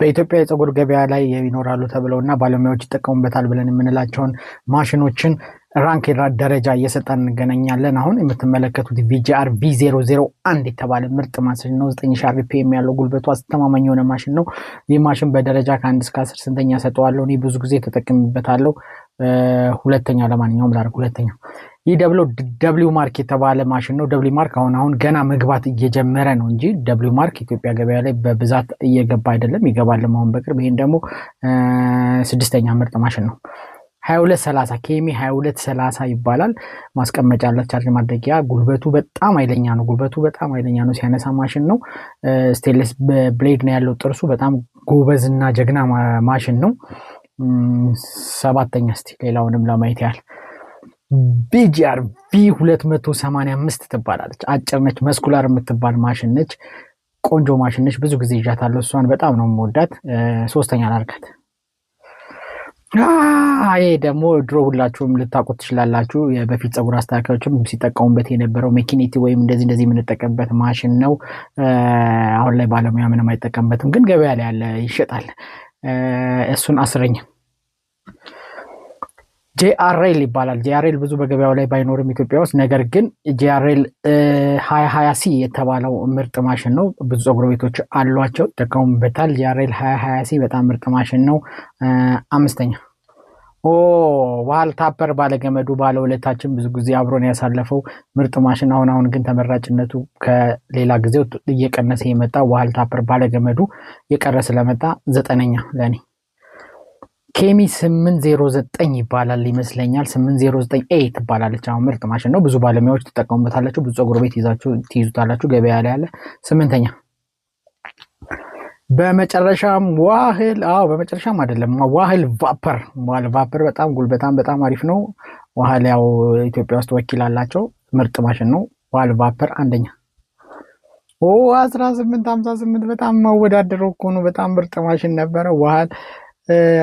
በኢትዮጵያ የፀጉር ገበያ ላይ ይኖራሉ ተብለውና ባለሙያዎች ይጠቀሙበታል ብለን የምንላቸውን ማሽኖችን ራንክ ደረጃ እየሰጠን እንገናኛለን። አሁን የምትመለከቱት VGR V001 የተባለ ምርጥ ማሽን ነው። 9000 RPM ያለው ጉልበቱ አስተማማኝ የሆነ ማሽን ነው። ይህ ማሽን በደረጃ ከ1 እስከ 10 ስንተኛ ሰጠዋለሁ? እኔ ብዙ ጊዜ ተጠቅሜበታለሁ። ሁለተኛ ለማንኛውም ዛሬ ሁለተኛ። ይህ ደብሊው ማርክ የተባለ ማሽን ነው። ደብሊው ማርክ አሁን ገና መግባት እየጀመረ ነው እንጂ ደብሊው ማርክ ኢትዮጵያ ገበያ ላይ በብዛት እየገባ አይደለም። ይገባል አሁን በቅርብ። ይሄን ደግሞ ስድስተኛ ምርጥ ማሽን ነው። 2230 ኬሚ 2230 ይባላል። ማስቀመጫ አለ፣ ቻርጅ ማድረጊያ። ጉልበቱ በጣም ኃይለኛ ነው። ሲያነሳ ማሽን ነው። ስቴንለስ ብሌድ ነው ያለው። ጥርሱ በጣም ጎበዝና ጀግና ማሽን ነው። ሰባተኛ እስቲ ሌላውንም ለማየት ያህል VGR V285 ትባላለች። አጭር ነች፣ መስኩላር የምትባል ማሽን ነች። ቆንጆ ማሽን ነች። ብዙ ጊዜ ይዣታለሁ። እሷን በጣም ነው የምወዳት። ሶስተኛ ላርጋት። ይሄ ደግሞ ድሮ ሁላችሁም ልታውቁት ትችላላችሁ። በፊት ፀጉር አስተካካዮችም ሲጠቀሙበት የነበረው ሜኪኒቲ ወይም እንደዚህ የምንጠቀምበት ማሽን ነው። አሁን ላይ ባለሙያ ምንም አይጠቀምበትም፣ ግን ገበያ ላይ ያለ ይሸጣል። እሱን አስረኛ JRL ይባላል። JRL ብዙ በገበያው ላይ ባይኖርም ኢትዮጵያ ውስጥ፣ ነገር ግን JRL 2020C የተባለው ምርጥ ማሽን ነው። ብዙ ፀጉር ቤቶች አሏቸው፣ ይጠቀሙበታል። JRL 2020C በጣም ምርጥ ማሽን ነው። አምስተኛ ዋል ታፐር ባለገመዱ ባለውለታችን ብዙ ጊዜ አብሮን ያሳለፈው ምርጥ ማሽን፣ አሁን ግን ተመራጭነቱ ከሌላ ጊዜው እየቀነሰ የመጣ ዋል ታፐር ባለገመዱ የቀረ ስለመጣ ዘጠነኛ ለኔ። ኬሚ 809 ይባላል ይመስለኛል። 809A ትባላለች። አሁን ምርጥ ማሽን ነው። ብዙ ባለሙያዎች ተጠቀሙበታላችሁ። ብዙ ፀጉር ቤት ትይዙታላችሁ። ገበያ ላይ ያለ ስምንተኛ። በመጨረሻም በመጨረሻም አይደለም ዋህል ቫፐር በጣም ጉልበታም በጣም አሪፍ ነው። ዋህል ያው ኢትዮጵያ ውስጥ ወኪል አላቸው። ምርጥ ማሽን ነው። ዋህል ቫፐር አንደኛ። 1858 በጣም ማወዳደረው እኮ ነው። በጣም ምርጥ ማሽን ነበረ። ዋህል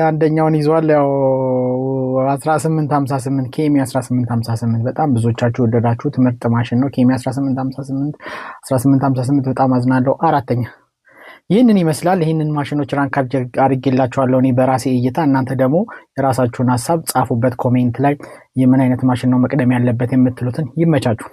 አንደኛውን ይዟል። ያው 1858 ኬሚ 1858 በጣም ብዙዎቻችሁ ወደዳችሁት ምርጥ ማሽን ነው። ኬሚ 1858 በጣም አዝናለሁ። አራተኛ ይህንን ይመስላል። ይህንን ማሽኖች ራንክ አድርጌላችኋለሁ እኔ በራሴ እይታ። እናንተ ደግሞ የራሳችሁን ሀሳብ ጻፉበት ኮሜንት ላይ። የምን አይነት ማሽን ነው መቅደም ያለበት የምትሉትን። ይመቻችሁ።